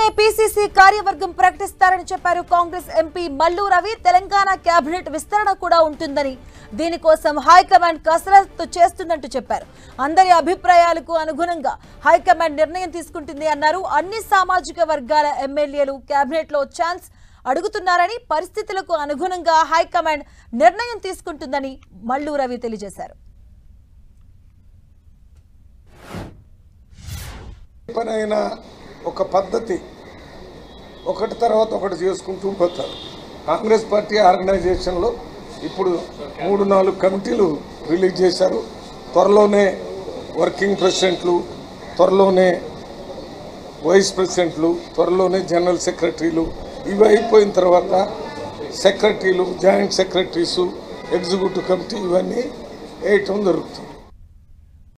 త్వరలోనే పీసీసీ కార్యవర్గం ప్రకటిస్తారని చెప్పారు కాంగ్రెస్ ఎంపీ మల్లు రవి. తెలంగాణ కేబినెట్ విస్తరణ కూడా ఉంటుందని, దీనికోసం హైకమాండ్ కసరత్తు చేస్తుందంటూ చెప్పారు. అందరి అభిప్రాయాలకు అనుగుణంగా హైకమాండ్ నిర్ణయం తీసుకుంటుంది అన్నారు. అన్ని సామాజిక వర్గాల ఎమ్మెల్యేలు కేబినెట్ లో ఛాన్స్ అడుగుతున్నారని, పరిస్థితులకు అనుగుణంగా హైకమాండ్ నిర్ణయం తీసుకుంటుందని మల్లు రవి తెలియజేశారు. ఒక పద్ధతి ఒకటి తర్వాత ఒకటి చేసుకుంటూ పోతారు. కాంగ్రెస్ పార్టీ ఆర్గనైజేషన్లో ఇప్పుడు 3-4 కమిటీలు రిలీజ్ చేశారు. త్వరలోనే వర్కింగ్ ప్రెసిడెంట్లు, త్వరలోనే వైస్ ప్రెసిడెంట్లు, త్వరలోనే జనరల్ సెక్రటరీలు, ఇవి అయిపోయిన తర్వాత సెక్రటరీలు, జాయింట్ సెక్రటరీసు, ఎగ్జిక్యూటివ్ కమిటీ ఇవన్నీ వేయటం జరుగుతుంది.